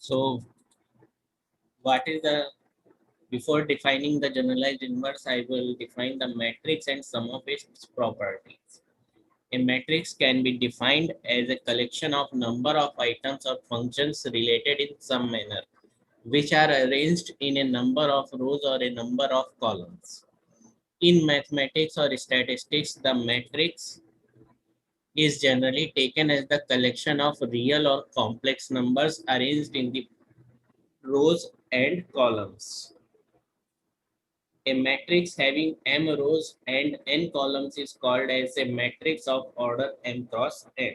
So what is the, before defining the generalized inverse, I will define the matrix and some of its properties. A matrix can be defined as a collection of number of items or functions related in some manner, which are arranged in a number of rows or a number of columns. In mathematics or statistics, the matrix is generally taken as the collection of real or complex numbers arranged in the rows and columns. A matrix having m rows and n columns is called as a matrix of order m cross n.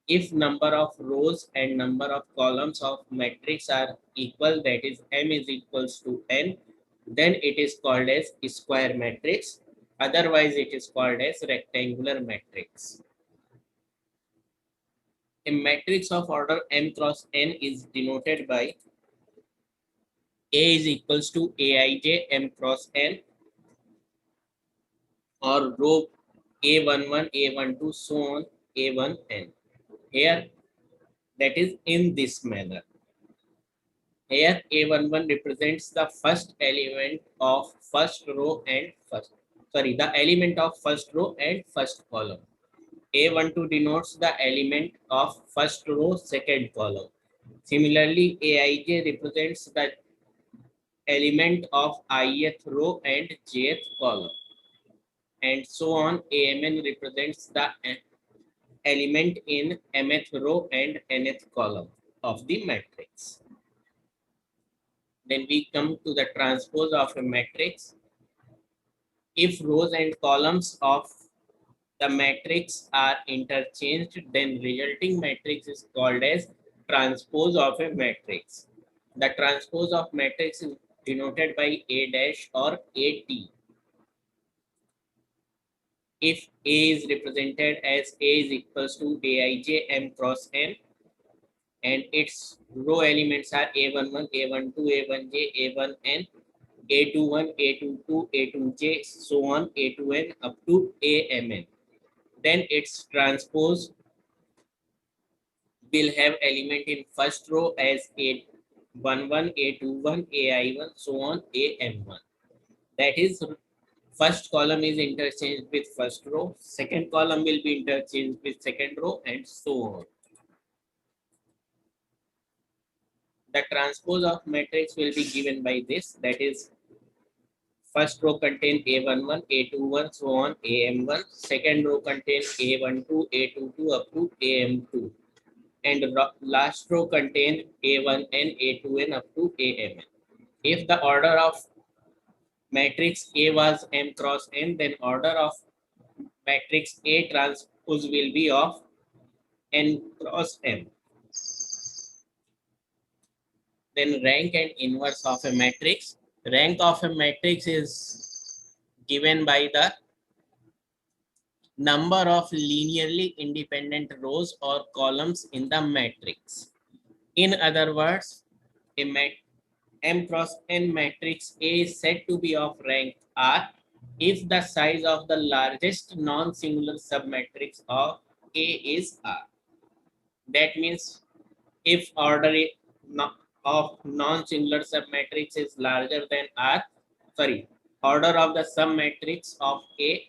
If number of rows and number of columns of matrix are equal, that is m is equals to n, then it is called as square matrix. Otherwise, it is called as rectangular matrix. A matrix of order m cross n is denoted by A is equals to Aij m cross n, or row A11, A12, so on, A1n. Here, that is in this manner. Here, A11 represents the first element of first row and the element of first row and first column. A12 denotes the element of first row, second column. Similarly, Aij represents the element of ith row and jth column, and so on. Amn represents the element in mth row and nth column of the matrix. Then we come to the transpose of a matrix. If rows and columns of the matrix are interchanged, then resulting matrix is called as transpose of a matrix. The transpose of matrix is denoted by A dash or AT. If A is represented as A is equals to Aij m cross n, and its row elements are A11, A12, A1j, A1n, A21, A22, A2j, so on, A2n up to Amn, then its transpose will have element in first row as A11, A21, AI1, so on, Am1. That is, first column is interchanged with first row, second column will be interchanged with second row, and so on. The transpose of matrix will be given by this, that is, first row contain A11, A21, so on, Am1. Second row contains A12, A22 up to Am2. And last row contain A1n, A2n up to Amn. If the order of matrix A was m cross n, then order of matrix A transpose will be of n cross m. Then rank and inverse of a matrix. Rank of a matrix is given by the number of linearly independent rows or columns in the matrix. In other words, a M cross n matrix A is said to be of rank R if the size of the largest non-singular submatrix of A is R. That means if order of non-singular submatrix is larger than R, order of the submatrix of A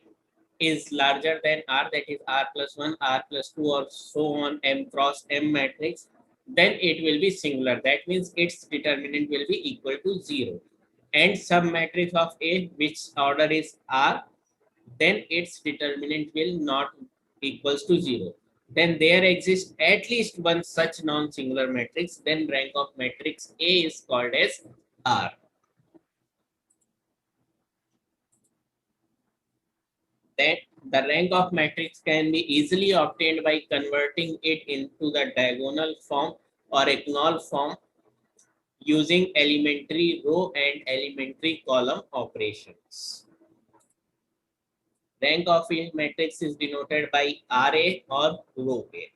is larger than R, that is R plus 1, R plus 2, or so on, M cross M matrix, then it will be singular. That means its determinant will be equal to 0. And submatrix of A, which order is R, then its determinant will not equals to 0. Then there exists at least one such non-singular matrix, then rank of matrix A is called as R. That the rank of matrix can be easily obtained by converting it into the diagonal form or echelon form using elementary row and elementary column operations. Rank of a matrix is denoted by RA or row A.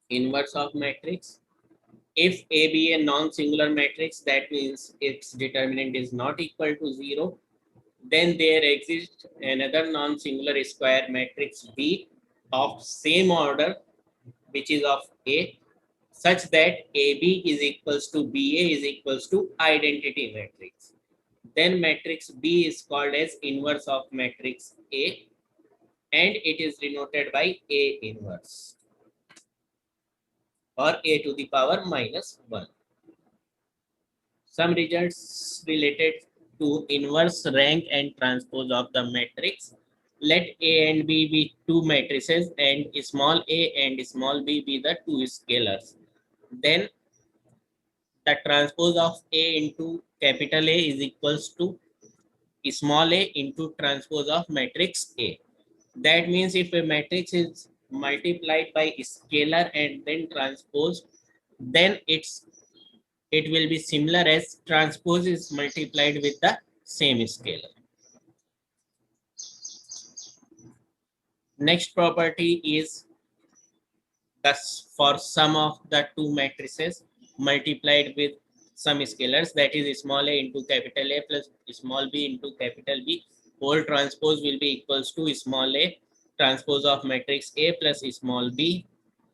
Inverse of matrix. If A be a non-singular matrix, that means its determinant is not equal to 0. Then there exists another non-singular square matrix B of same order, which is of A. such that AB is equals to BA is equals to identity matrix. Then matrix B is called as inverse of matrix A, and it is denoted by A inverse or A to the power minus 1. Some results related to inverse rank and transpose of the matrix. Let A and B be two matrices and small a and small b be the two scalars. Then the transpose of A into capital A is equals to small a into transpose of matrix A. That means if a matrix is multiplied by scalar and then transpose, then it will be similar as transpose is multiplied with the same scalar. Next property is thus for sum of the two matrices multiplied with some scalars, that is small a into capital A plus small b into capital B, whole transpose will be equals to small a transpose of matrix A plus small b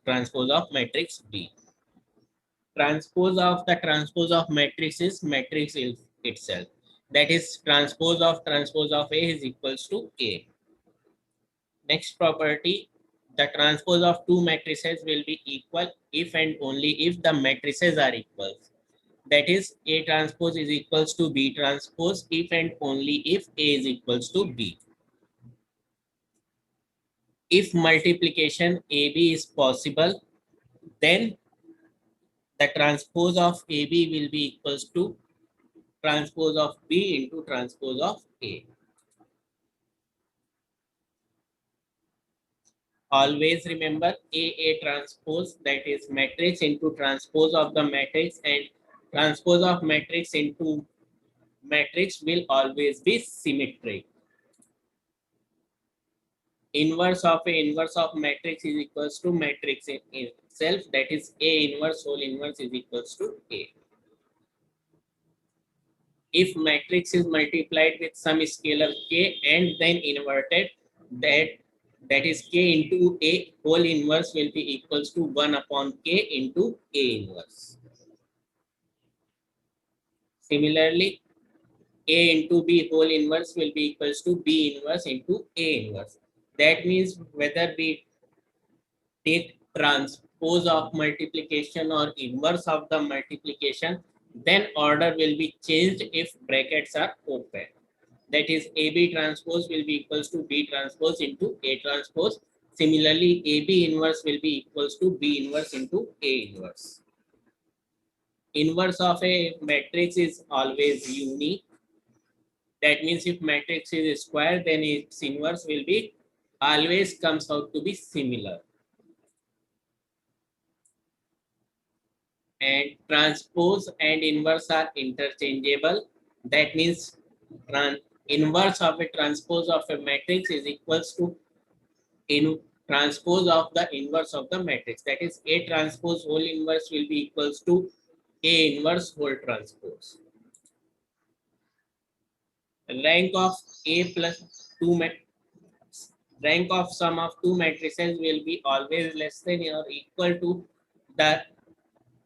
transpose of matrix B. Transpose of matrix is matrix itself. That is transpose of A is equals to A. Next property, the transpose of two matrices will be equal if and only if the matrices are equal. That is A transpose is equals to B transpose if and only if A is equals to B. If multiplication AB is possible, then the transpose of AB will be equals to transpose of B into transpose of A. Always remember A transpose, that is matrix into transpose of the matrix, and transpose of matrix into matrix will always be symmetric. Inverse of matrix is equals to matrix in itself, that is A inverse whole inverse is equals to A. If matrix is multiplied with some scalar k and then inverted, that is k into A whole inverse will be equals to 1 upon k into A inverse. Similarly, A into B whole inverse will be equals to B inverse into A inverse. That means whether we take transpose of multiplication or inverse of the multiplication, then order will be changed if brackets are open. That is AB transpose will be equals to B transpose into A transpose. Similarly, AB inverse will be equals to B inverse into A inverse. Inverse of a matrix is always unique. That means if matrix is square, then its inverse will be always comes out to be similar. And transpose and inverse are interchangeable. That means inverse of a transpose of a matrix is equals to transpose of the inverse of the matrix. That is A transpose whole inverse will be equals to A inverse whole transpose. Rank of A plus 2 rank of sum of two matrices will be always less than or equal to the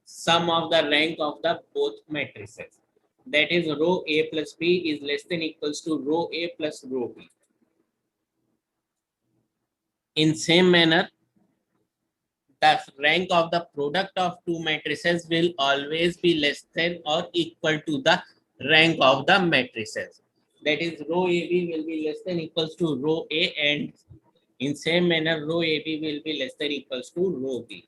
sum of the rank of the both matrices. That is row A plus B is less than equals to row A plus row B. In same manner, the rank of the product of two matrices will always be less than or equal to the rank of the matrices. That is row AB will be less than equals to row A, and in same manner row AB will be less than equals to row B.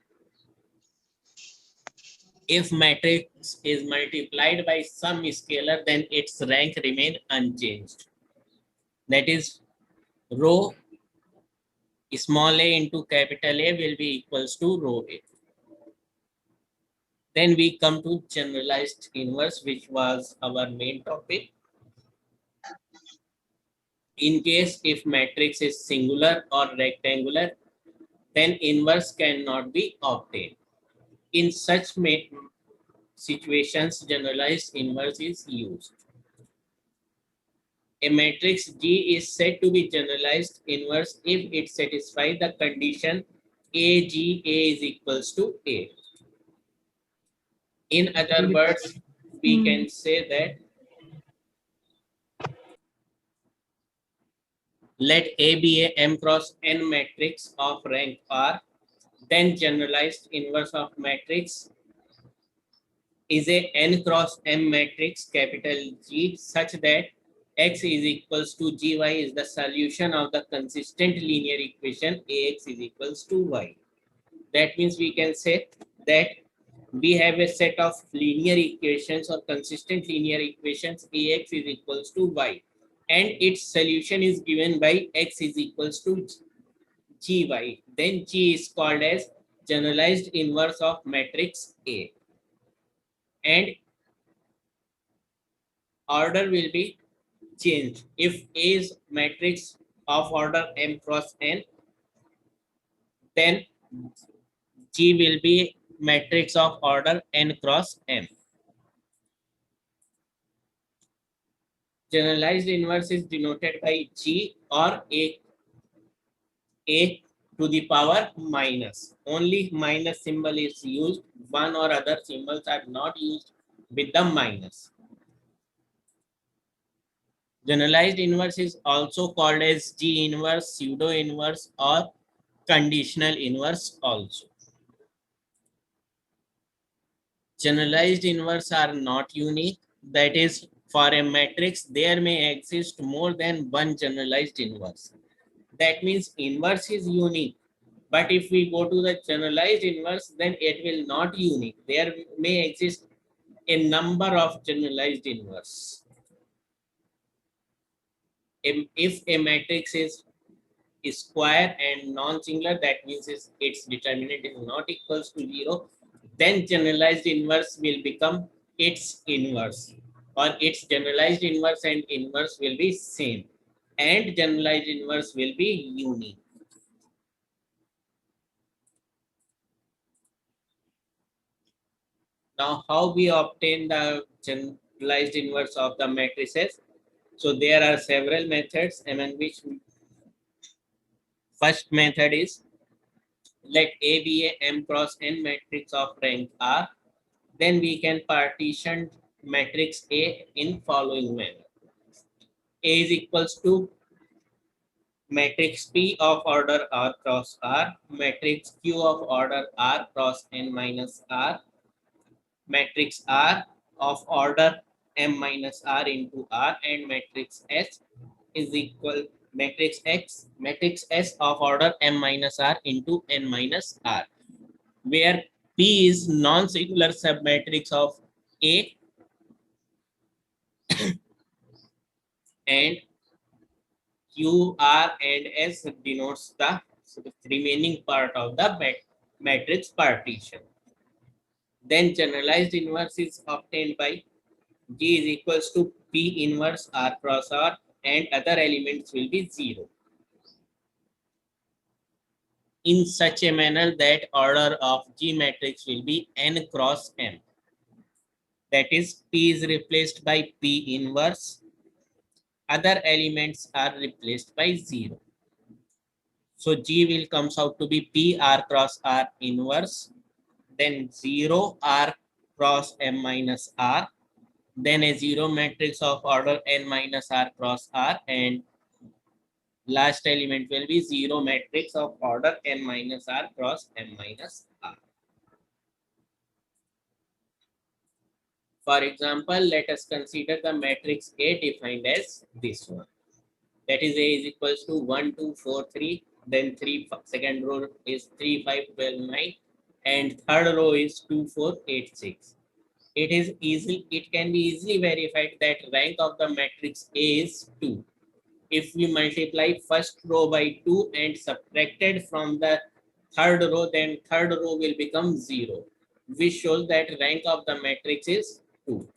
If matrix is multiplied by some scalar, then its rank remain unchanged. That is row small a into capital A will be equals to row A. Then we come to generalized inverse, which was our main topic. In case if matrix is singular or rectangular, then inverse cannot be obtained. In such situations, generalized inverse is used. A matrix G is said to be generalized inverse if it satisfies the condition AGA is equals to A. In other words, we can say that let A be a M cross N matrix of rank R, then generalized inverse of matrix is a N cross M matrix capital G such that X is equals to Gy is the solution of the consistent linear equation Ax is equals to Y. That means we can say that we have a set of linear equations or consistent linear equations Ax is equals to Y, and its solution is given by X is equals to Gy. Then G is called as generalized inverse of matrix A, and order will be changed. If A is matrix of order M cross N, then G will be matrix of order N cross M. Generalized inverse is denoted by G or A to the power minus. Only minus symbol is used. One or other symbols are not used with the minus. Generalized inverse is also called as G inverse, pseudo inverse, or conditional inverse also. Generalized inverse are not unique. That is, for a matrix, there may exist more than one generalized inverse. That means inverse is unique. But if we go to the generalized inverse, then it will not unique. There may exist a number of generalized inverse. If a matrix is square and non-singular, that means its determinant is not equals to 0, then generalized inverse will become its inverse, or its generalized inverse and inverse will be same, and generalized inverse will be unique. Now, how we obtain the generalized inverse of the matrices? So there are several methods, among which first method is let A be a M cross N matrix of rank R. Then we can partition matrix A in following manner. A is equals to matrix P of order R cross R, matrix Q of order R cross N minus R, matrix R of order M minus R into R, and matrix S is equal matrix S of order M minus R into N minus R, where P is non-singular submatrix of A and Q, R, and S denotes the remaining part of the matrix partition. Then generalized inverse is obtained by G is equals to P inverse R cross R, and other elements will be 0. In such a manner that order of G matrix will be N cross M. That is, P is replaced by P inverse. Other elements are replaced by 0. So G will comes out to be P R cross R inverse, then 0 R cross M minus R, then a 0 matrix of order N minus R cross R, and last element will be 0 matrix of order N minus R cross M minus R. For example, let us consider the matrix A defined as this one. That is, A is equals to 1, 2, 4, 3. Then second row is 3, 5, 12, 9. And third row is 2, 4, 8, 6. It can be easily verified that rank of the matrix A is 2. If we multiply first row by 2 and subtracted from the third row, then third row will become 0, which shows that rank of the matrix is 2.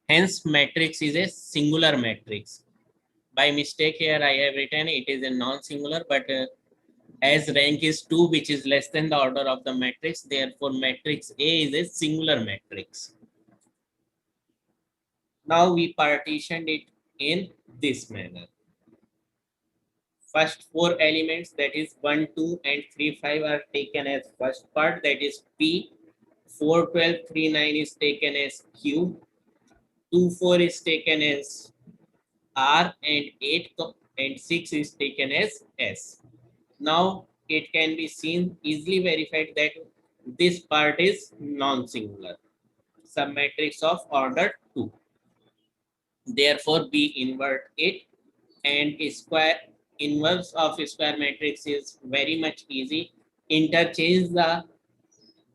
Hence, matrix is a singular matrix. By mistake here, I have written it is a non-singular, but as rank is 2, which is less than the order of the matrix, therefore matrix A is a singular matrix. Now we partitioned it in this manner. First 4 elements, that is 1, 2, and 3, 5 are taken as first part, that is P. 4, 12, 3, 9 is taken as Q, 2, 4 is taken as R, and 8 and 6 is taken as S. Now it can be seen, easily verified, that this part is non-singular, submatrix of order 2. Therefore, we invert it, and square inverse of square matrix is very much easy. Interchange the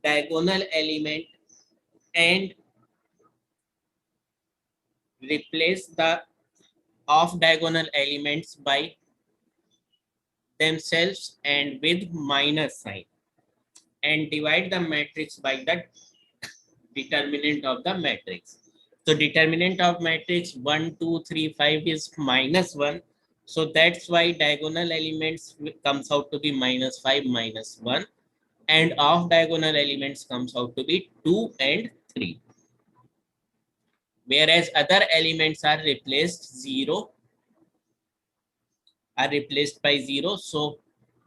diagonal element and replace the off diagonal elements by themselves and with minus sign, and divide the matrix by the determinant of the matrix. So determinant of matrix 1, 2, 3, 5 is minus 1. So that's why diagonal elements comes out to be minus 5, minus 1. And off diagonal elements comes out to be 2 and 3. Whereas other elements are replaced by 0. So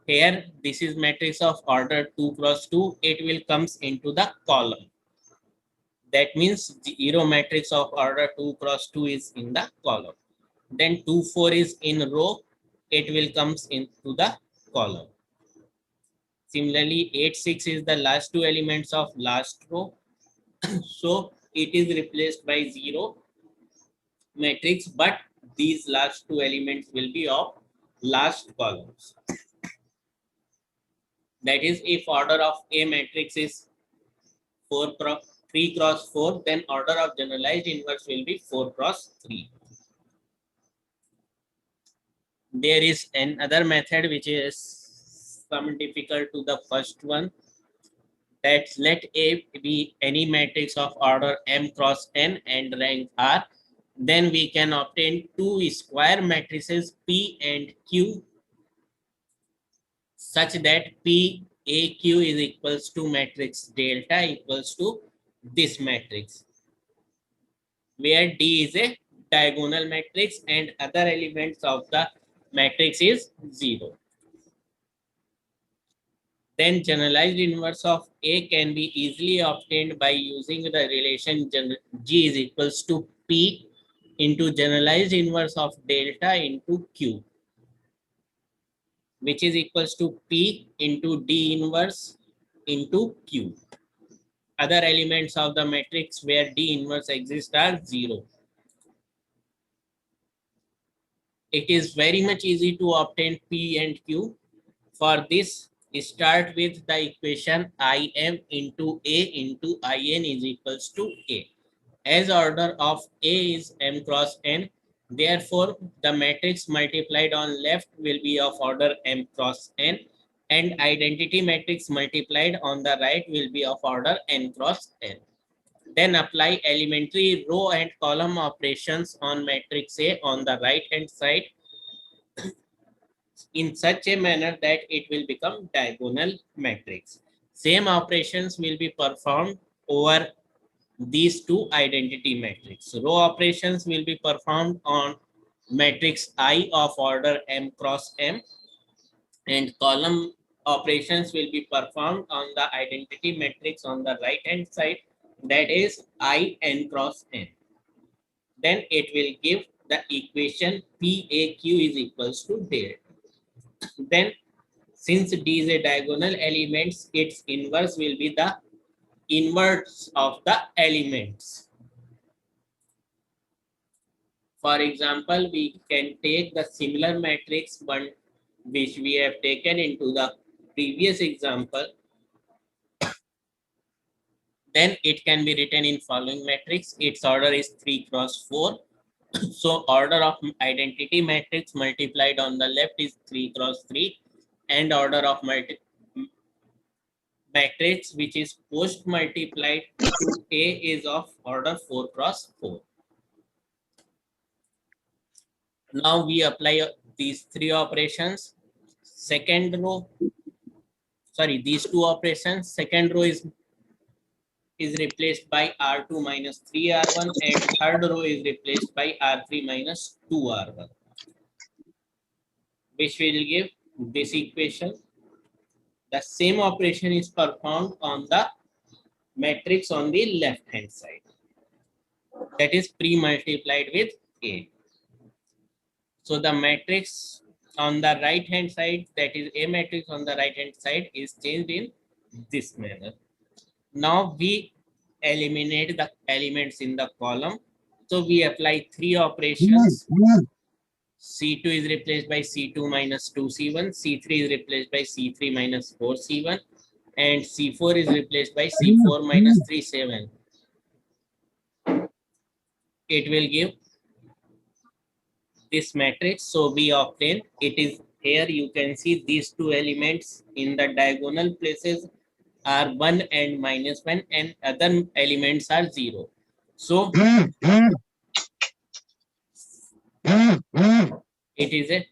here this is matrix of order 2 cross 2. It will comes into the column. That means 0 matrix of order 2 cross 2 is in the column. Then 2, 4 is in row. It will comes into the column. Similarly, 8, 6 is the last two elements of last row. So it is replaced by 0 matrix, but these last two elements will be of last columns. That is, if order of a matrix is 3 cross 4, then order of generalized inverse will be 4 cross 3. There is another method which is some difficult to the first one. That's let A be any matrix of order m cross n and rank R. Then we can obtain two square matrices P and Q such that P AQ is equals to matrix delta equals to this matrix, where D is a diagonal matrix and other elements of the matrix is 0. Then generalized inverse of A can be easily obtained by using the relation G is equals to P into generalized inverse of delta into Q, which is equals to P into D inverse into Q. Other elements of the matrix where D inverse exists are 0. It is very much easy to obtain P and Q. For this, start with the equation Im into A into In is equals to A. As order of A is m cross n, therefore the matrix multiplied on left will be of order m cross n, and identity matrix multiplied on the right will be of order n cross n. Then apply elementary row and column operations on matrix A on the right hand side in such a manner that it will become diagonal matrix. Same operations will be performed over these two identity matrix. Row operations will be performed on matrix I of order m cross m, and column operations will be performed on the identity matrix on the right hand side, that is I n cross n. Then it will give the equation PAQ is equals to delta. Then since D is a diagonal elements, its inverse will be the inverse of the elements. For example, we can take the similar matrix one which we have taken into the previous example. Then it can be written in following matrix. Its order is 3 cross 4. So order of identity matrix multiplied on the left is 3 cross 3, and order of matrix which is post multiplied to A is of order 4 cross 4. Now we apply these three operations. Second row, sorry, these two operations. Second row is replaced by R2 minus 3R1, and third row is replaced by R3 minus 2R1, which will give this equation. The same operation is performed on the matrix on the left hand side, that is pre-multiplied with A. So the matrix on the right hand side, that is A matrix on the right hand side, is changed in this manner. Now we eliminate the elements in the column. So we apply three operations. C2 is replaced by C2 minus 2C1, C3 is replaced by C3 minus 4C1, and C4 is replaced by C4 minus 3C7. It will give this matrix. So we obtain, it is here you can see these two elements in the diagonal places are 1 and minus 1, and other elements are 0. So it is a,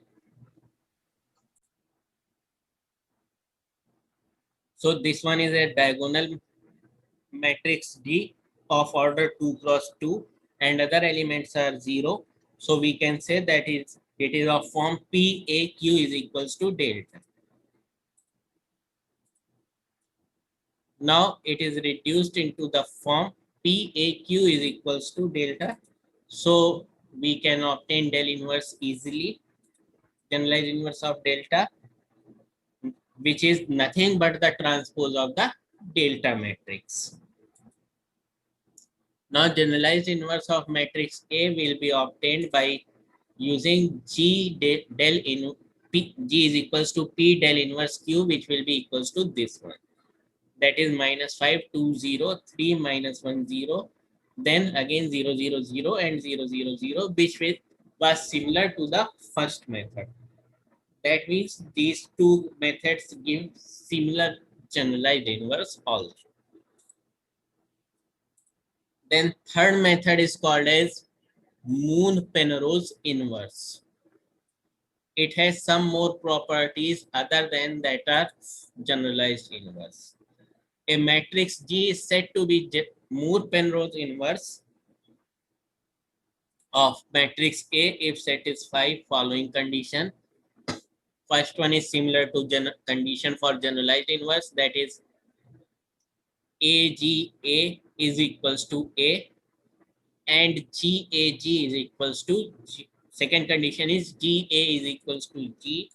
so this one is a diagonal matrix D of order 2 cross 2, and other elements are 0. So we can say that it is of form PAQ is equals to delta. Now it is reduced into the form PAQ is equals to delta. So we can obtain del inverse easily, generalized inverse of delta, which is nothing but the transpose of the delta matrix. Now generalized inverse of matrix A will be obtained by using G del in P, G is equals to P del inverse Q, which will be equals to this one. That is minus 5, 2, 0, 3, minus 1, 0. Then again 0, 0, 0 and 0, 0, 0, which was similar to the first method. That means these two methods give similar generalized inverse also. Then third method is called as Moon-Penrose inverse. It has some more properties other than that are generalized inverse. A matrix G is said to be Moore-Penrose inverse of matrix A if satisfy following condition. First one is similar to condition for generalized inverse, that is AGA is equals to A and GAG is equals to G. Second condition is GA is equals to G.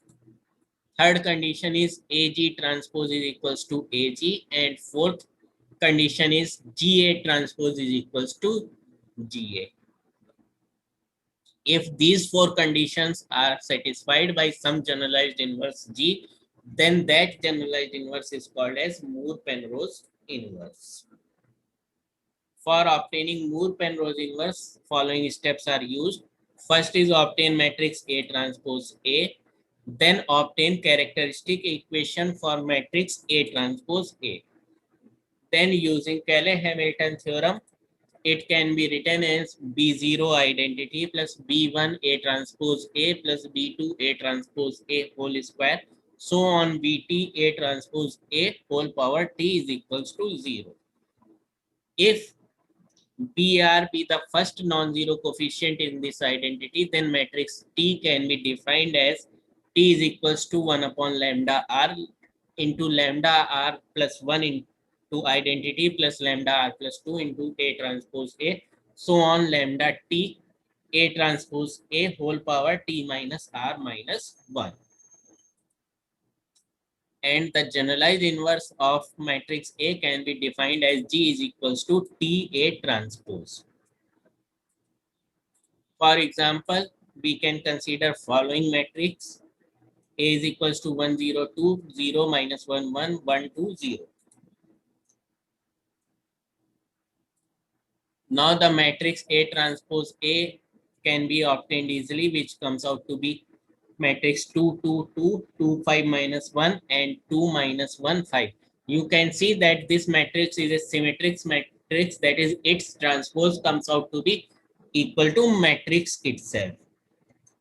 Third condition is AG transpose is equals to AG, and fourth condition is GA transpose is equals to GA. If these four conditions are satisfied by some generalized inverse G, then that generalized inverse is called as Moore-Penrose inverse. For obtaining Moore-Penrose inverse, following steps are used. First is obtain matrix A transpose A, then obtain characteristic equation for matrix A transpose A. Then using Cayley-Hamilton theorem, it can be written as B0 identity plus B1 A transpose A plus B2 A transpose A whole square, so on Bt A transpose A whole power t is equals to 0. If BR be the first non-zero coefficient in this identity, then matrix T can be defined as T is equals to 1 upon lambda R into lambda R plus 1 into identity plus lambda R plus 2 into A transpose A, so on lambda T A transpose A whole power T minus R minus 1. And the generalized inverse of matrix A can be defined as G is equals to T A transpose. For example, we can consider following matrix. A is equals to 1, 0, 2, 0, minus 1, 1, 1, 2, 0. Now the matrix A transpose A can be obtained easily, which comes out to be matrix 2, 2, 2, 2, 5, minus 1 and 2, minus 1, 5. You can see that this matrix is a symmetric matrix, that is its transpose comes out to be equal to matrix itself.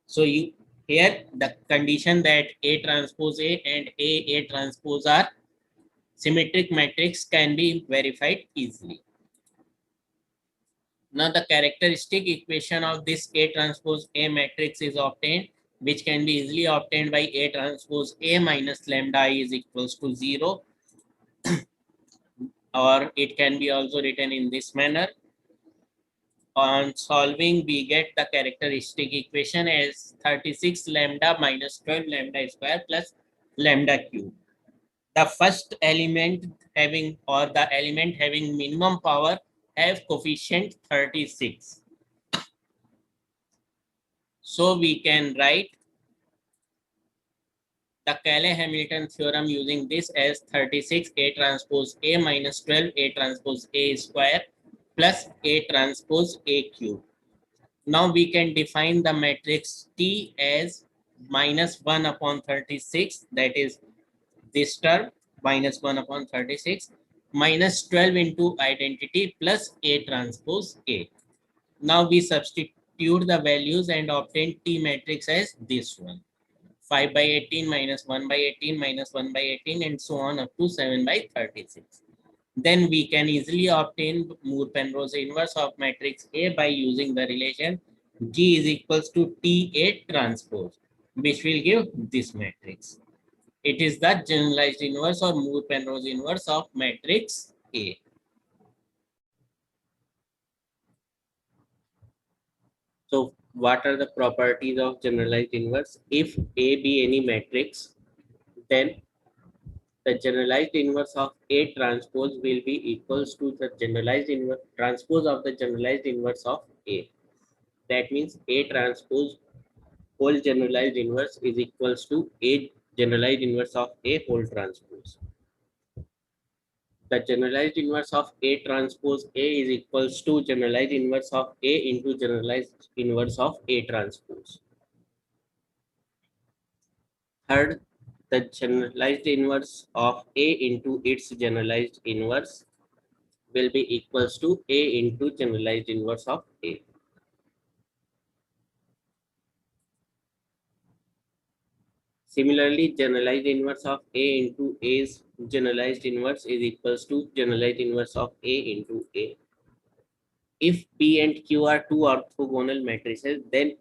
So you here the condition that A transpose A and A transpose are symmetric matrix can be verified easily. Now the characteristic equation of this A transpose A matrix is obtained, which can be easily obtained by A transpose A minus lambda I is equals to 0 or it can be also written in this manner. On solving, we get the characteristic equation as 36 lambda minus 12 lambda square plus lambda cube. The first element having, or the element having minimum power, have coefficient 36. So we can write the Cayley-Hamilton theorem using this as 36 A transpose A minus 12 A transpose A square plus A transpose A cube. Now we can define the matrix T as minus 1 upon 36, that is this term, minus 1 upon 36, minus 12 into identity plus A transpose A. Now we substitute the values and obtain T matrix as this one. 5 by 18 minus 1 by 18 minus 1 by 18 and so on up to 7 by 36. Then we can easily obtain Moore-Penrose inverse of matrix A by using the relation G is equals to TA transpose, which will give this matrix. It is the generalized inverse or Moore-Penrose inverse of matrix A. So what are the properties of generalized inverse? If A be any matrix, then the generalized inverse of A transpose will be equals to the generalized inverse transpose of the generalized inverse of A. That means A transpose whole generalized inverse is equals to A generalized inverse of A whole transpose. The generalized inverse of A transpose A is equals to generalized inverse of A into generalized inverse of A transpose. Third, the generalized inverse of A into its generalized inverse will be equals to A into generalized inverse of A. Similarly, generalized inverse of A into A's generalized inverse is equals to generalized inverse of A into A. If P and Q are two orthogonal matrices, then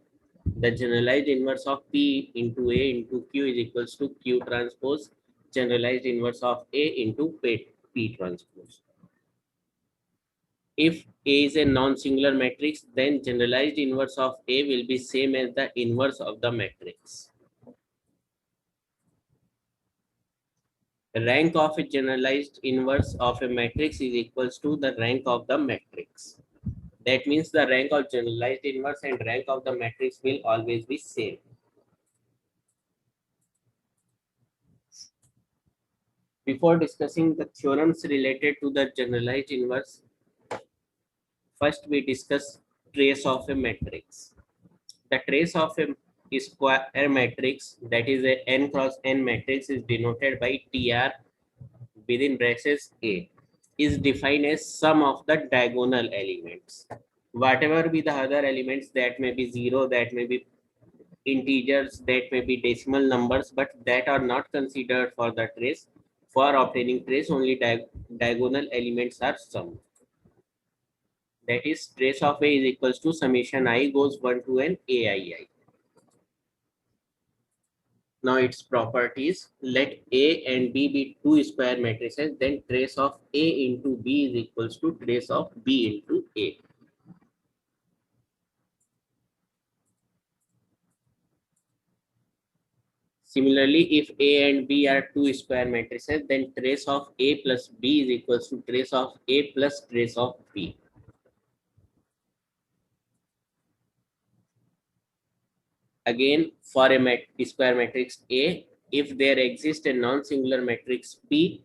the generalized inverse of P into A into Q is equals to Q transpose generalized inverse of A into P transpose. If A is a non-singular matrix, then generalized inverse of A will be same as the inverse of the matrix. The rank of a generalized inverse of a matrix is equals to the rank of the matrix. That means the rank of generalized inverse and rank of the matrix will always be same. Before discussing the theorems related to the generalized inverse, first we discuss trace of a matrix. The trace of a square matrix, that is a n cross n matrix, is denoted by TR within brackets A, is defined as sum of the diagonal elements. Whatever be the other elements, that may be zero, that may be integers, that may be decimal numbers, but that are not considered for the trace. For obtaining trace, only diagonal elements are summed. That is, trace of A is equals to summation I goes 1 to n AII. Now its properties, let A and B be two square matrices, then trace of A into B is equals to trace of B into A. Similarly, if A and B are two square matrices, then trace of A plus B is equals to trace of A plus trace of B. Again, for a square matrix A, if there exists a non-singular matrix P,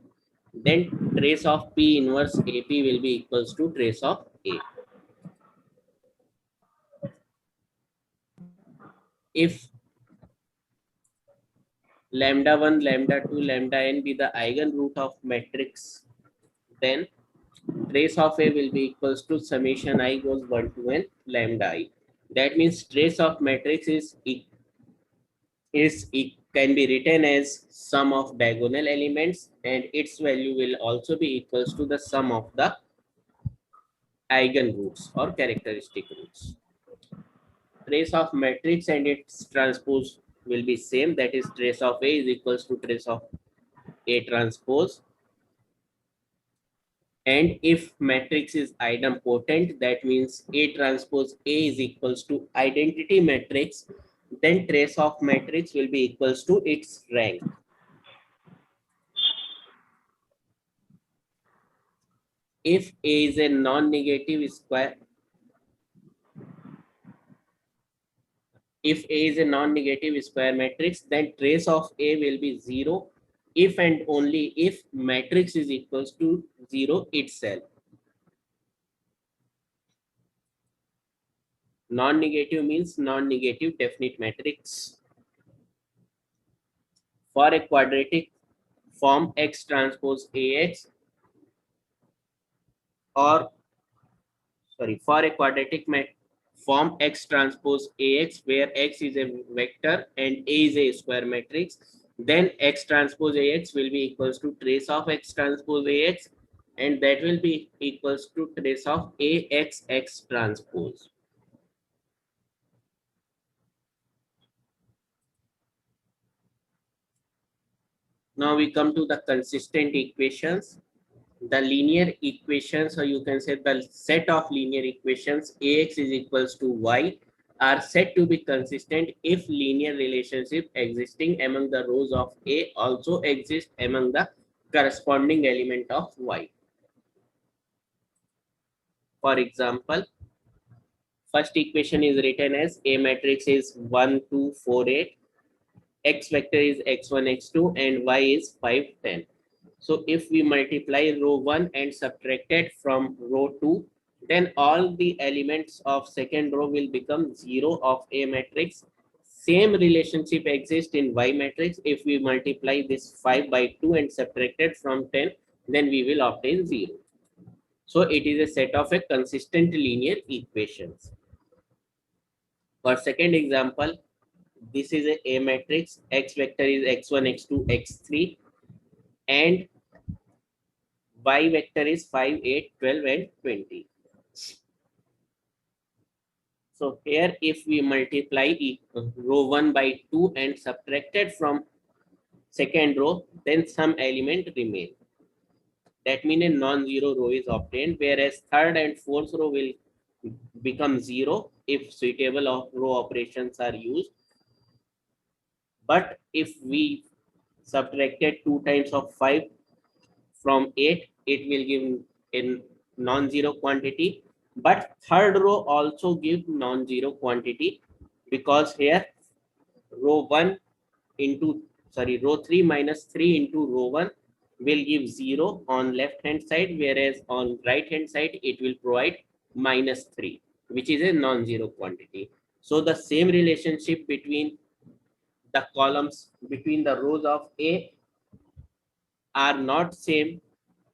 then trace of P inverse AP will be equals to trace of A. If lambda 1, lambda 2, lambda n be the eigenroot of matrix, then trace of A will be equals to summation I goes 1 to n lambda I. That means trace of matrix it can be written as sum of diagonal elements, and its value will also be equals to the sum of the eigenroots or characteristic roots. Trace of matrix and its transpose will be same, that is trace of A is equals to trace of A transpose, And if matrix is idempotent, that means A transpose A is equals to identity matrix, then trace of matrix will be equals to its rank. If A is a non-negative square, if A is a non-negative square matrix, then trace of A will be 0 if and only if matrix is equals to 0 itself. Non-negative means non-negative definite matrix. For a quadratic form X transpose AX, or for a quadratic form X transpose AX, where X is a vector and A is a square matrix, then X transpose AX will be equals to trace of X transpose AX, and that will be equals to trace of AXX transpose. Now we come to the consistent equations. The linear equations, or you can say the set of linear equations Ax is equals to y, are said to be consistent if linear relationship existing among the rows of A also exist among the corresponding element of y. For example, first equation is written as A matrix is 1, 2, 4, 8, x vector is x1, x2, and y is 5, 10. So if we multiply row 1 and subtract it from row 2, then all the elements of second row will become 0 of A matrix. Same relationship exists in Y matrix. If we multiply this 5 by 2 and subtract it from 10, then we will obtain 0. So it is a set of a consistent linear equations. For second example, this is a matrix. X vector is x1, x2, x3, and y vector is 5, 8, 12, and 20. So here if we multiply row 1 by 2 and subtract it from second row, then some element remain. That means a non-zero row is obtained, whereas third and fourth row will become 0 if suitable row operations are used. But if we subtracted 2 times of 5 from 8, it will give a non-zero quantity. But third row also give non-zero quantity, because here row 1 into row 3 minus 3 into row 1 will give 0 on left hand side, whereas on right hand side it will provide minus 3, which is a non-zero quantity. So the same relationship between the columns, between the rows of A, are not same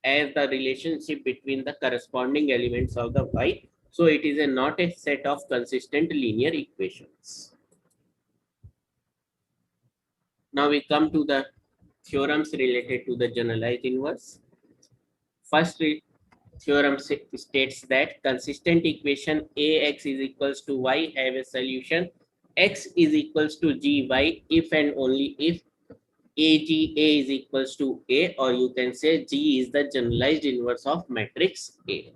as the relationship between the corresponding elements of the Y. So it is not a set of consistent linear equations. Now we come to the theorems related to the generalized inverse. First theorem states that consistent equation Ax is equals to y have a solution x is equals to gy if and only if AGA is equals to A, or you can say G is the generalized inverse of matrix A.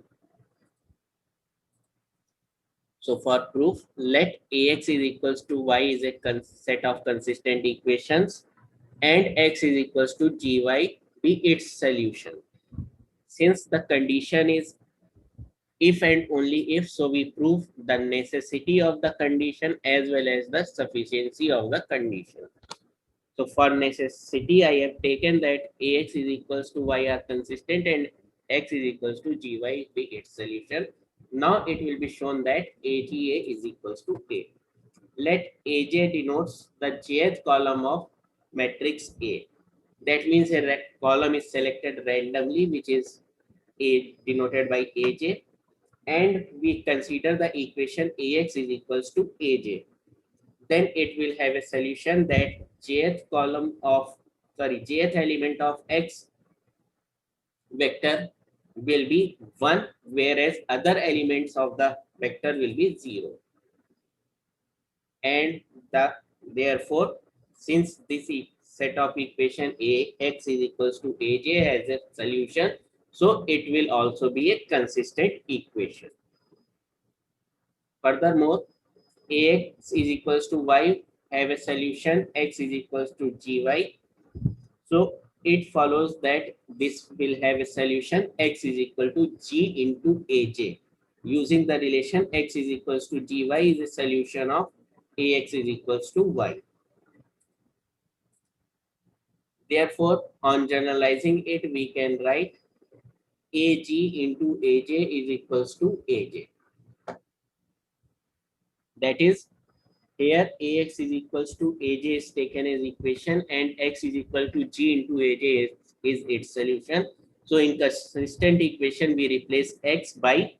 So for proof, let Ax is equals to y is a set of consistent equations and x is equals to gy be its solution. Since the condition is if and only if, so we prove the necessity of the condition as well as the sufficiency of the condition. So for necessity, I have taken that Ax is equals to y are consistent and x is equals to gy be its solution. Now it will be shown that AGA is equals to A. Let AJ denotes the jth column of matrix A. That means a column is selected randomly, which is A denoted by AJ, and we consider the equation Ax is equals to AJ. Then it will have a solution that jth column of jth element of x vector will be 1, whereas other elements of the vector will be 0. And therefore, since this set of equation Ax is equals to AJ has a solution, So it will also be a consistent equation. Furthermore, Ax is equals to y have a solution x is equals to gy. So it follows that this will have a solution x is equal to g into aj. Using the relation x is equals to gy is a solution of ax is equals to y. Therefore, on generalizing it, we can write ag into aj is equals to aj. That is, here ax is equals to aj is taken as equation and x is equal to g into aj is its solution. So in consistent equation, we replace x by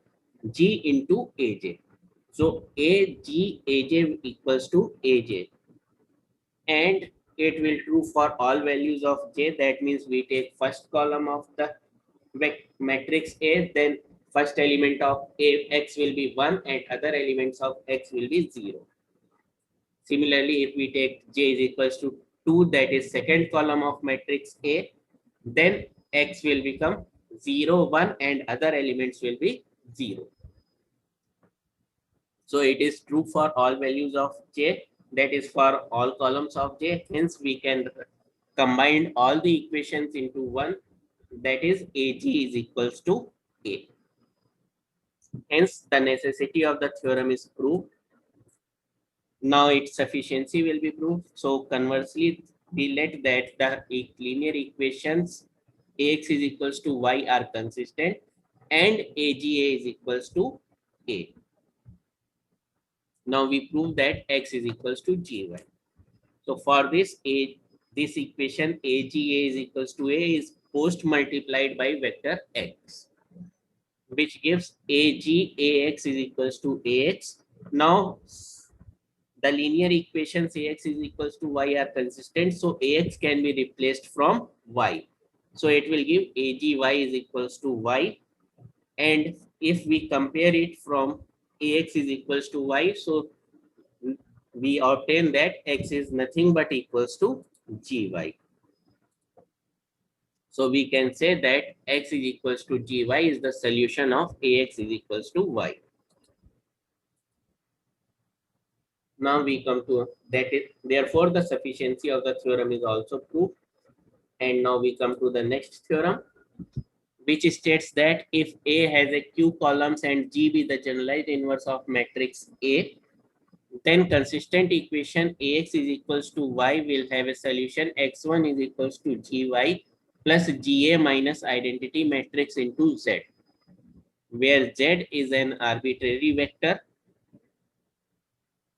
g into aj. So ag aj equals to aj, and it will true for all values of j. That means we take first column of the matrix A, then first element of A x will be 1 and other elements of x will be 0. Similarly, if we take j is equals to 2, that is second column of matrix A, then x will become 0, 1 and other elements will be 0. So it is true for all values of j, that is for all columns of j. Hence, we can combine all the equations into one, that is ag is equals to a. Hence, the necessity of the theorem is proved. Now its sufficiency will be proved. So conversely, we let that the linear equations ax is equals to y are consistent and aga is equals to a. Now we prove that x is equals to gy. So for this this equation aga is equals to a is post multiplied by vector x, which gives ag ax is equals to ax. Now the linear equations ax is equals to y are consistent, so ax can be replaced from y. So it will give agy is equals to y, and if we compare it from ax is equals to y, so we obtain that x is nothing but equals to gy. So we can say that x is equals to gy is the solution of ax is equals to y. Now we come to that is therefore the sufficiency of the theorem is also proved. And now we come to the next theorem, which states that if A has a q columns and G be the generalized inverse of matrix A, then consistent equation Ax is equals to y will have a solution x1 is equals to gy plus Ga minus identity matrix into Z, where Z is an arbitrary vector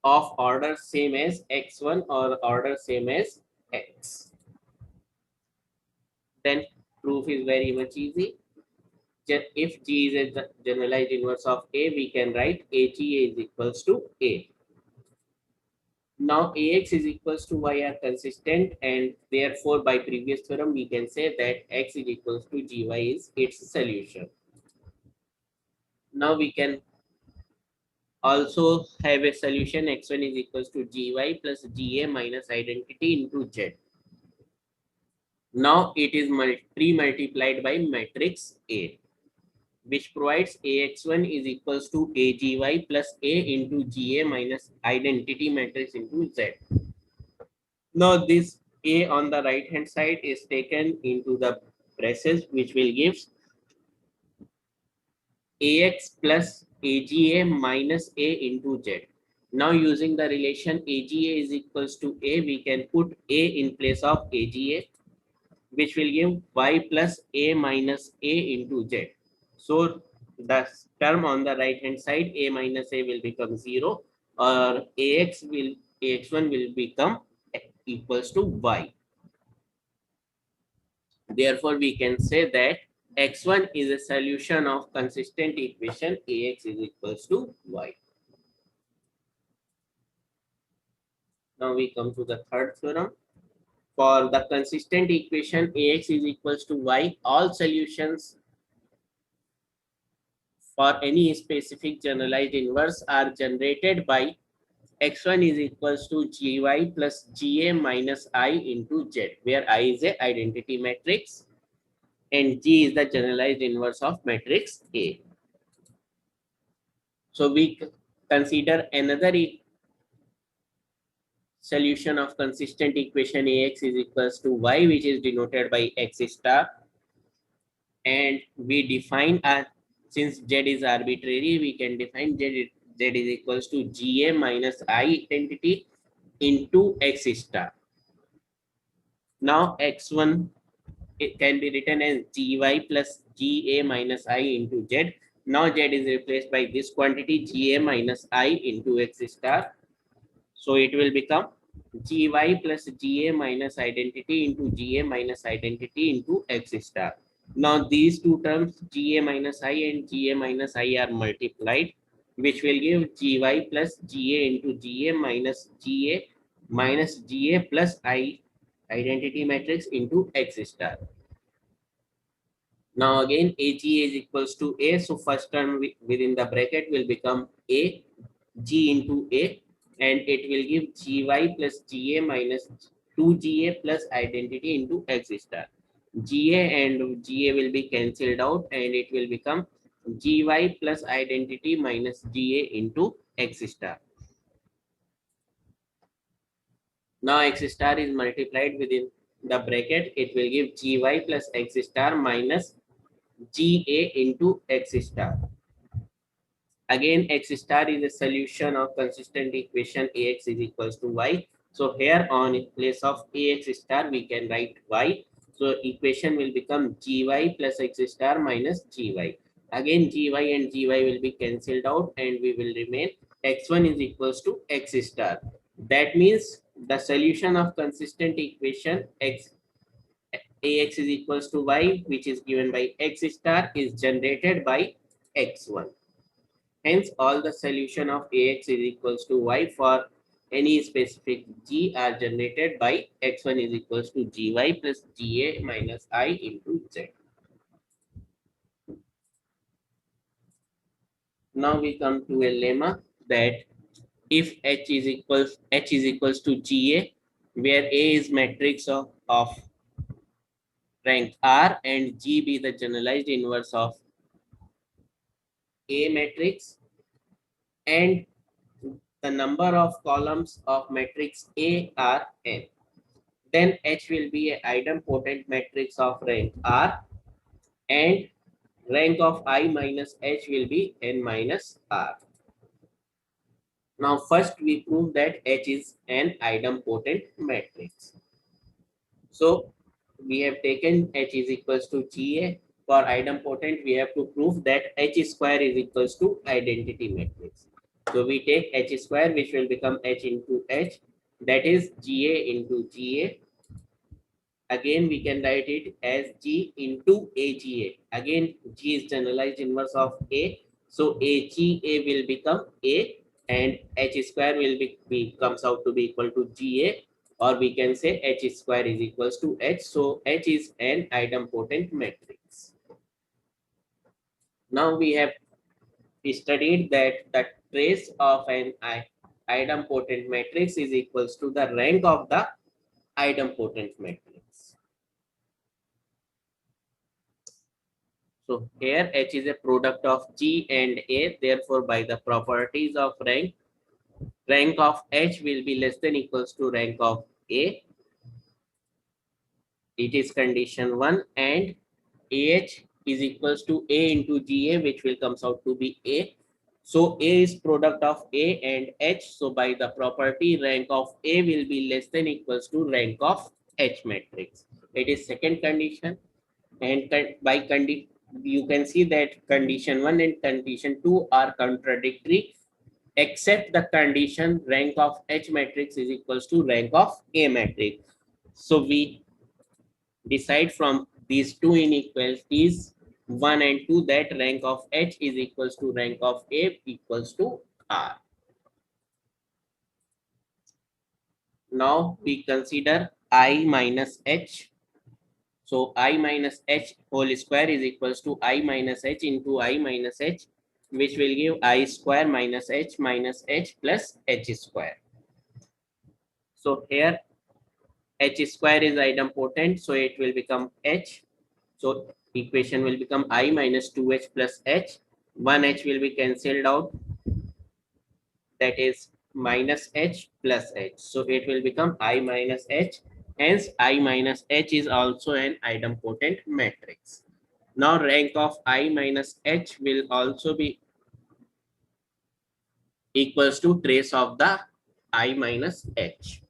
of order same as x1 or order same as x. Then proof is very much easy. If G is a generalized inverse of A, we can write AGA is equals to A. Now AX is equals to Y are consistent, and therefore by previous theorem we can say that X is equals to GY is its solution. Now we can also have a solution x1 is equals to GY plus GA minus identity into Z. Now it is pre-multiplied by matrix A, which provides ax1 is equals to agy plus a into ga minus identity matrix into z. Now this a on the right hand side is taken into the braces, which will give ax plus aga minus a into z. Now using the relation aga is equals to a, we can put a in place of aga, which will give y plus a minus a into z. So the term on the right hand side a minus a will become 0, or ax1 will become equals to y. Therefore we can say that x1 is a solution of consistent equation ax is equals to y. Now we come to the third theorem. For the consistent equation ax is equals to y, all solutions for any specific generalized inverse are generated by x1 is equals to gy plus ga minus I into z, where I is a identity matrix and G is the generalized inverse of matrix A. So we consider another solution of consistent equation Ax is equals to y, which is denoted by x star, and we define since z is arbitrary, we can define z is equals to Ga minus I identity into x star. Now x1, it can be written as Gy plus Ga minus I into z. Now z is replaced by this quantity Ga minus I into x star. So it will become Gy plus Ga minus identity into Ga minus identity into x star. Now these two terms Ga minus I and Ga minus I are multiplied, which will give Gy plus Ga into Ga minus Ga plus I identity matrix into x star. Now again Ag is equals to A, so first term within the bracket will become A, G into A, and it will give Gy plus Ga minus 2Ga plus identity into x star. Ga and Ga will be cancelled out and it will become Gy plus identity minus Ga into x star. Now x star is multiplied within the bracket, it will give Gy plus x star minus Ga into x star. Again, x star is a solution of consistent equation Ax is equals to y. So here on in place of Ax star, we can write y. So equation will become Gy plus x star minus Gy. Again, Gy and Gy will be cancelled out and we will remain x1 is equals to x star. That means the solution of consistent equation Ax is equals to y, which is given by x star, is generated by x1. Hence, all the solution of Ax is equals to y for any specific G are generated by x1 is equals to Gy plus Ga minus I into Z. Now we come to a lemma that if H is equals to Ga, where A is matrix of rank R and G be the generalized inverse of A matrix, and the number of columns of matrix A are n. Then H will be an idempotent matrix of rank R and rank of I minus H will be n minus R. Now first we prove that H is an idempotent matrix. So we have taken H is equals to Ga. For idempotent, we have to prove that H square is equals to identity matrix. So we take H square, which will become H into H, that is Ga into Ga. Again, we can write it as G into AGA. Again, G is generalized inverse of A. So AGA will become A and H square will be comes out to be equal to GA, or we can say H square is equals to H. So H is an idempotent matrix. Now we have studied that the trace of an idempotent matrix is equals to the rank of the idempotent matrix. So here H is a product of G and A. Therefore, by the properties of rank of H will be less than equals to rank of A. It is condition 1, and AH is equals to A into GA, which will comes out to be A. So A is product of A and H. So by the property, rank of A will be less than equals to rank of H matrix. It is second condition, and by condition you can see that condition 1 and condition 2 are contradictory, except the condition rank of H matrix is equals to rank of A matrix. So we decide from these two inequalities 1 and 2 that rank of H is equals to rank of A equals to R. Now we consider I minus H. So I minus H whole square is equals to I minus H into I minus H, which will give I square minus H plus H square. So here H square is idempotent, so it will become H. So equation will become I minus 2h plus h. 1h will be cancelled out, that is minus h plus h. So it will become I minus h. Hence, I minus h is also an idempotent matrix. Now, rank of I minus h will also be equals to trace of the I minus h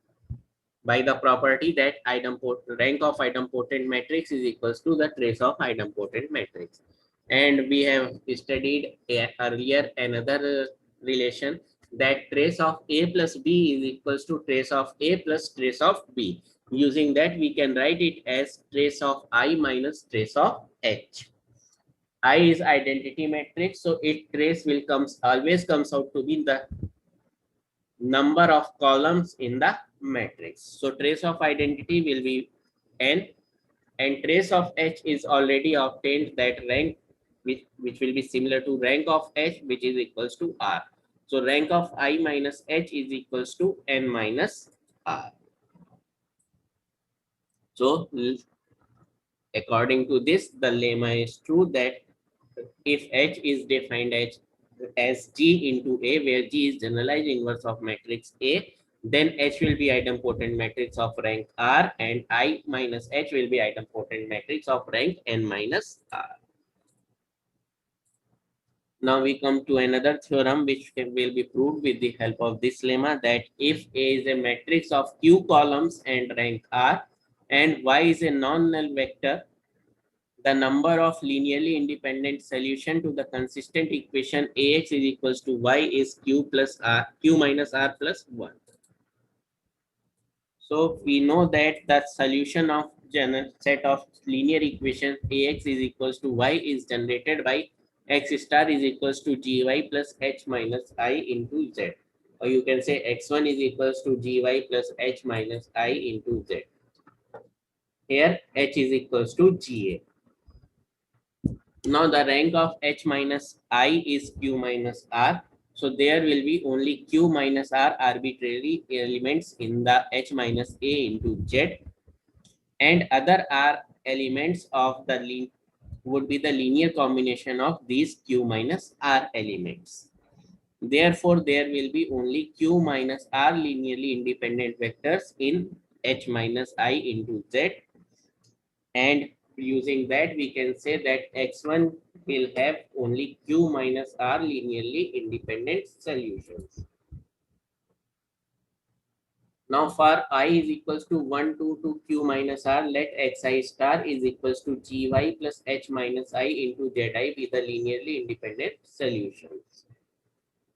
by the property that rank of idempotent matrix is equals to the trace of idempotent matrix. And we have studied earlier another relation, that trace of A plus B is equals to trace of A plus trace of B. Using that, we can write it as trace of I minus trace of H. I is identity matrix, so it trace will always comes out to be the number of columns in the matrix. So trace of identity will be n, and trace of h is already obtained, that rank which will be similar to rank of h, which is equals to r. So rank of I minus h is equals to n minus r. So according to this, the lemma is true that if H is defined as G into A, where G is generalized inverse of matrix A, then H will be idempotent matrix of rank R, and I minus H will be idempotent matrix of rank N minus R. Now we come to another theorem which will be proved with the help of this lemma, that if A is a matrix of Q columns and rank R, and Y is a non-null vector, the number of linearly independent solution to the consistent equation Ax is equals to y is q plus r, q minus r plus 1. So we know that the solution of general set of linear equations Ax is equals to y is generated by x star is equals to gy plus h minus I into z. Or you can say x1 is equals to gy plus h minus I into z. Here h is equals to ga. Now the rank of h minus I is q minus r. So there will be only q minus r arbitrary elements in the h minus a into z, and other r elements of the would be the linear combination of these q minus r elements. Therefore, there will be only q minus r linearly independent vectors in h minus I into z, and using that we can say that x1 will have only q minus r linearly independent solutions. Now for I is equals to 1 to q minus r, let xi star is equals to gy plus h minus I into zi be the linearly independent solutions.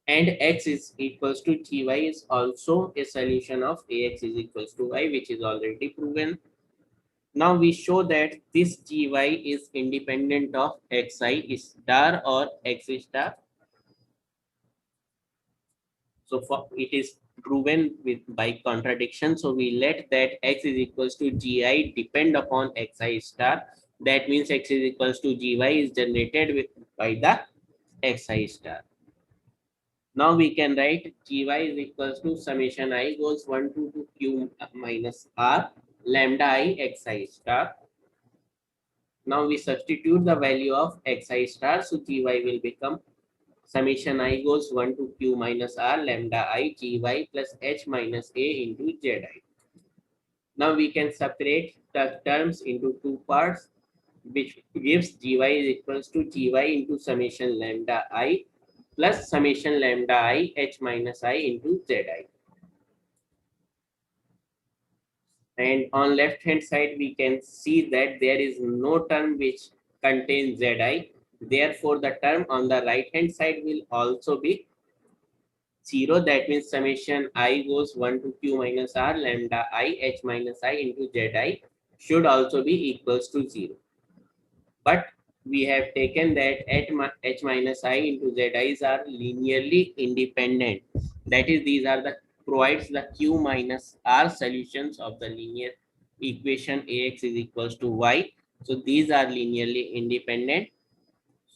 And x is equals to gy is also a solution of ax is equals to y, which is already proven. Now we show that this gy is independent of xi star or x star. So for it is proven with by contradiction. So we let that x is equals to gi depend upon xi star. That means x is equals to gy is generated by the xi star. Now we can write gy is equals to summation I goes 1 to q minus r lambda I xi star. Now we substitute the value of xi star, so gy will become summation I goes 1 to q minus r lambda I gy plus h minus a into zi. Now we can separate the terms into two parts, which gives gy is equals to gy into summation lambda I plus summation lambda I h minus I into zi. And on left hand side we can see that there is no term which contains zi. Therefore the term on the right hand side will also be 0. That means summation I goes 1 to q minus r lambda I h minus I into zi should also be equals to 0. But we have taken that h minus I into zi's are linearly independent. That is, these are the provides the q minus r solutions of the linear equation ax is equals to y. So these are linearly independent.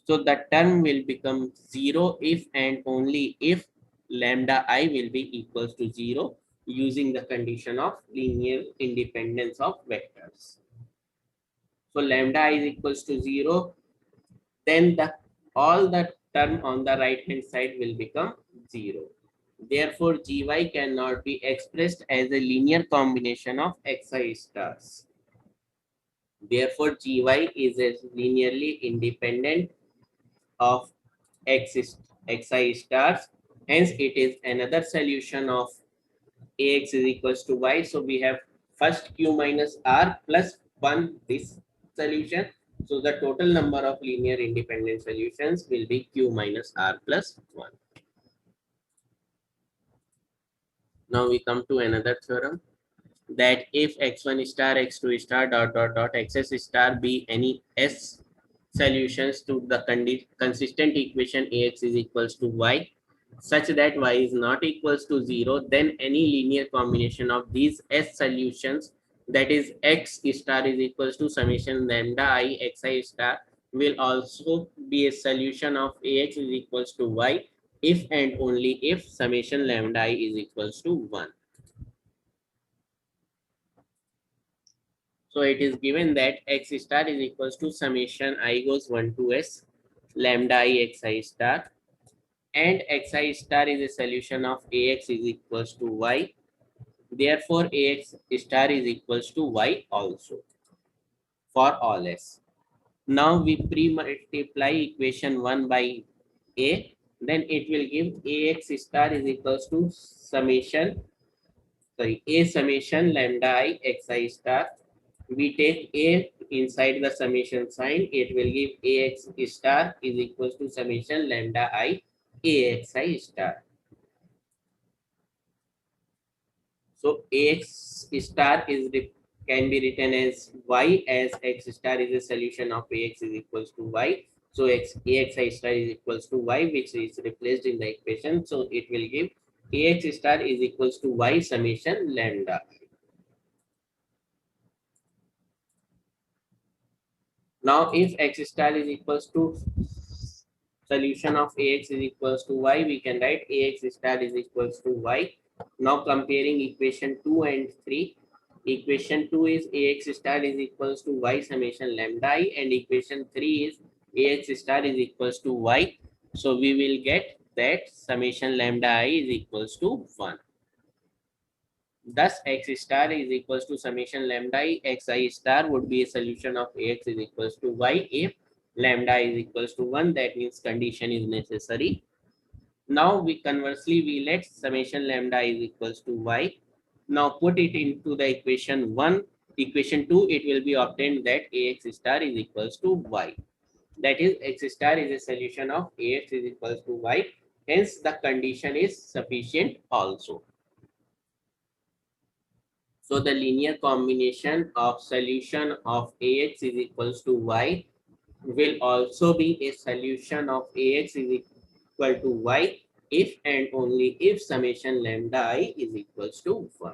So the term will become 0 if and only if lambda I will be equals to 0 using the condition of linear independence of vectors. So lambda I is equals to 0. Then all the term on the right hand side will become 0. Therefore, gy cannot be expressed as a linear combination of xi stars. Therefore, gy is a linearly independent of xi stars. Hence, it is another solution of ax is equals to y. So we have first q minus r plus 1 this solution. So the total number of linear independent solutions will be q minus r plus 1. Now we come to another theorem, that if x1 star, x2 star, dot dot dot, xs star be any s solutions to the consistent equation ax is equals to y, such that y is not equals to 0, then any linear combination of these s solutions, that is x star is equals to summation lambda I xi star, will also be a solution of ax is equals to y if and only if summation lambda I is equals to 1. So it is given that x star is equals to summation I goes 1 to s lambda I xi star, and xi star is a solution of ax is equals to y. Therefore, ax star is equals to y also for all s. Now we pre-multiply equation 1 by a, then it will give ax star is equals to summation, sorry, a summation lambda I xi star. We take a inside the summation sign, it will give ax star is equals to summation lambda I axi star. So ax star can be written as y, as x star is a solution of ax is equals to y. So axi star is equals to y, which is replaced in the equation. So it will give ax star is equals to y summation lambda. Now if x star is equals to solution of ax is equals to y, we can write ax star is equals to y. Now comparing equation 2 and 3, equation 2 is ax star is equals to y summation lambda I, and equation 3 is ax star is equals to y. So we will get that summation lambda I is equals to 1. Thus x star is equals to summation lambda I xi star would be a solution of ax is equals to y if lambda is equals to 1. That means condition is necessary. Now we conversely we let summation lambda is equals to y. Now put it into the equation 1. Equation 2, it will be obtained that ax star is equals to y. That is, x star is a solution of ax is equals to y. Hence the condition is sufficient also. So the linear combination of solution of ax is equals to y will also be a solution of ax is equal to y if and only if summation lambda I is equals to 1.